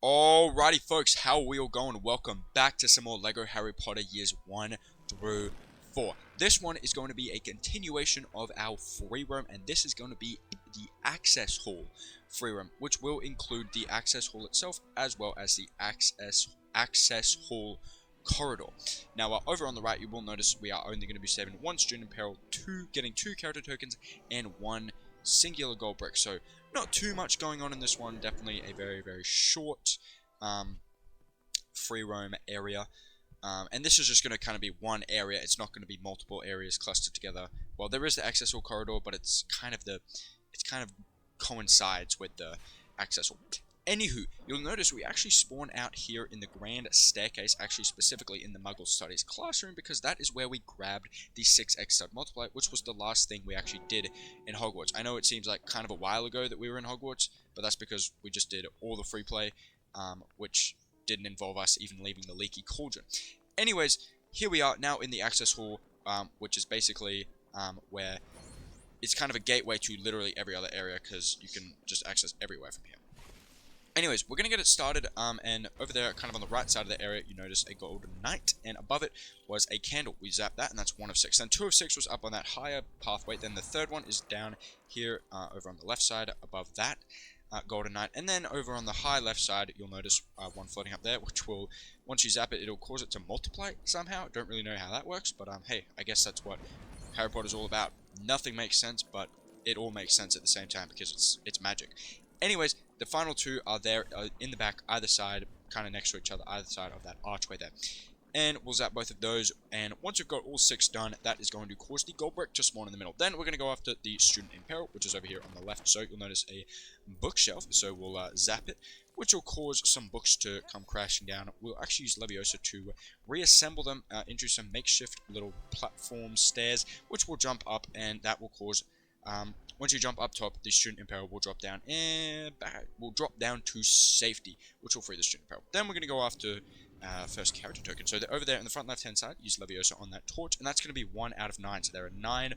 Alrighty folks, how are we all going? Welcome back to some more LEGO Harry Potter Years 1 through 4. This one is going to be a continuation of our free roam, and this is going to be the Access Hall free roam, which will include the Access Hall itself, as well as the Access Hall corridor. Now, over on the right, you will notice we are only going to be saving one student in peril, getting 2 character tokens, and 1 singular gold brick. So not too much going on in this one. Definitely a very, very short free roam area. And this is just going to kind of be one area. It's not going to be multiple areas clustered together. Well, there is the access hall corridor, but it's kind of coincides with the access hall. Anywho, you'll notice we actually spawn out here in the grand staircase, actually specifically in the Muggle Studies classroom, because that is where we grabbed the 6x stud multiplier, which was the last thing we actually did in Hogwarts. I know it seems like kind of a while ago that we were in Hogwarts, but that's because we just did all the free play, which didn't involve us even leaving the leaky cauldron. Anyways, here we are now in the access hall, which is basically where it's kind of a gateway to literally every other area, because you can just access everywhere from here. Anyways, we're going to get it started, and over there, kind of on the right side of the area, you notice a golden knight, and above it was a candle. We zapped that, and that's 1 of 6. Then 2 of 6 was up on that higher pathway. Then the third one is down here, over on the left side, above that golden knight. And then over on the high left side, you'll notice one floating up there, which will, once you zap it, it'll cause it to multiply somehow. Don't really know how that works, but hey, I guess that's what Harry Potter's all about. Nothing makes sense, but it all makes sense at the same time because it's magic. Anyways, the final 2 are there in the back, either side, kind of next to each other, either side of that archway there. And we'll zap both of those, and once we've got all 6 done, that is going to cause the gold brick to spawn in the middle. Then we're going to go after the student in peril, which is over here on the left. So you'll notice a bookshelf, so we'll zap it, which will cause some books to come crashing down. We'll actually use Leviosa to reassemble them into some makeshift little platform stairs, which will jump up, and that will cause... once you jump up top, the student in peril will drop down and back. Will drop down to safety, which will free the student in peril. Then we're going to go after first character token. So over there in the front left-hand side, use Leviosa on that torch, and that's going to be 1 out of 9. So there are 9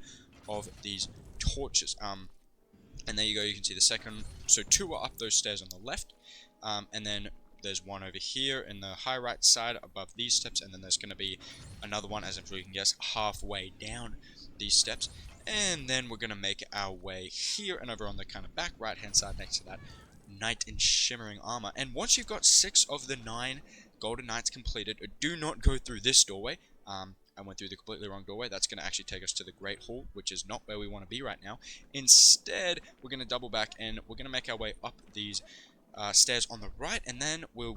of these torches. And there you go. You can see the second. So 2 are up those stairs on the left, and then there's 1 over here in the high right side above these steps, and then there's going to be another one, as I'm sure you can guess, halfway down these steps. And then we're going to make our way here and over on the kind of back right-hand side next to that knight in shimmering armor. And once you've got 6 of the 9 golden knights completed, do not go through this doorway. I went through the completely wrong doorway. That's going to actually take us to the Great Hall, which is not where we want to be right now. Instead, we're going to double back, and we're going to make our way up these stairs on the right, and then we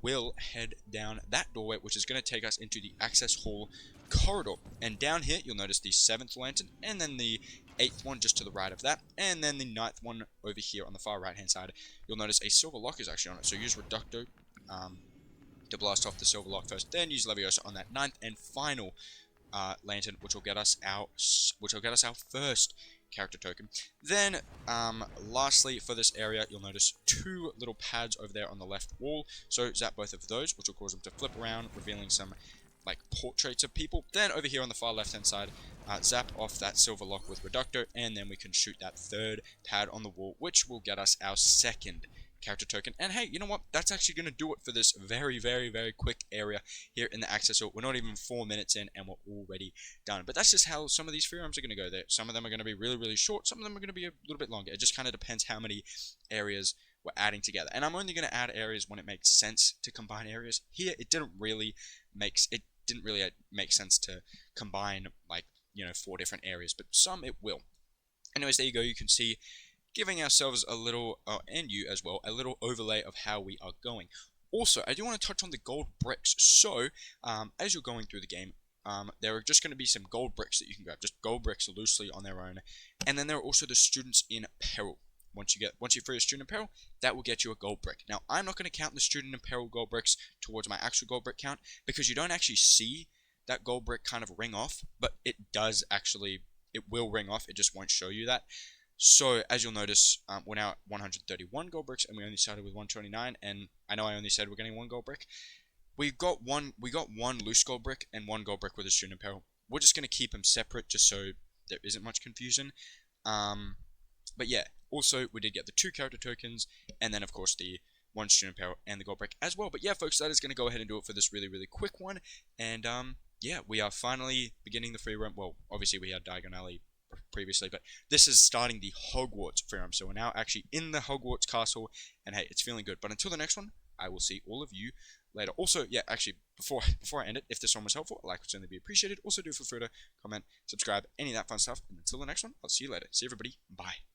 will head down that doorway, which is going to take us into the access hall corridor. And down here, you'll notice the 7th lantern, and then the 8th one just to the right of that, and then the 9th one over here on the far right hand side. You'll notice a silver lock is actually on it, so use Reducto to blast off the silver lock first, then use Leviosa on that 9th and final lantern, which will get us our first character token. Then lastly for this area, you'll notice 2 little pads over there on the left wall, so zap both of those, which will cause them to flip around, revealing some like portraits of people. Then over here on the far left hand side, zap off that silver lock with Reducto, and then we can shoot that 3rd pad on the wall, which will get us our 2nd character token. And hey, you know what, that's actually going to do it for this very, very, very quick area here in the access hall. We're not even 4 minutes in and we're already done, but that's just how some of these free roams are going to go there. Some of them are going to be really, really short, some of them are going to be a little bit longer. It just kind of depends how many areas we're adding together, and I'm only going to add areas when it makes sense to combine areas. Here it didn't really make sense to combine, like, 4 different areas, but some it will. Anyways, there you go. You can see, giving ourselves a little, and you as well, a little overlay of how we are going. Also, I do want to touch on the gold bricks. So, as you're going through the game, there are just going to be some gold bricks that you can grab, just gold bricks loosely on their own. And then there are also the students in peril. Once you free a student in peril, that will get you a gold brick. Now, I'm not going to count the student in peril gold bricks towards my actual gold brick count, because you don't actually see that gold brick kind of ring off, but it will ring off, it just won't show you that. So, as you'll notice, we're now at 131 gold bricks, and we only started with 129, and I know I only said we're getting 1 gold brick. We got one loose gold brick and 1 gold brick with a student in peril. We're just going to keep them separate, just so there isn't much confusion. But yeah, also, we did get the 2 character tokens, and then, of course, the one student peril, and the gold brick as well. But yeah, folks, that is going to go ahead and do it for this really, really quick one. And yeah, we are finally beginning the free roam. Well, obviously we had Diagon Alley previously, but this is starting the Hogwarts free roam. So we're now actually in the Hogwarts castle, and hey, it's feeling good. But until the next one, I will see all of you later. Also, yeah, actually, before I end it, if this one was helpful, a like would certainly be appreciated. Also, do feel free to comment, subscribe, any of that fun stuff. And until the next one, I'll see you later. See everybody. Bye.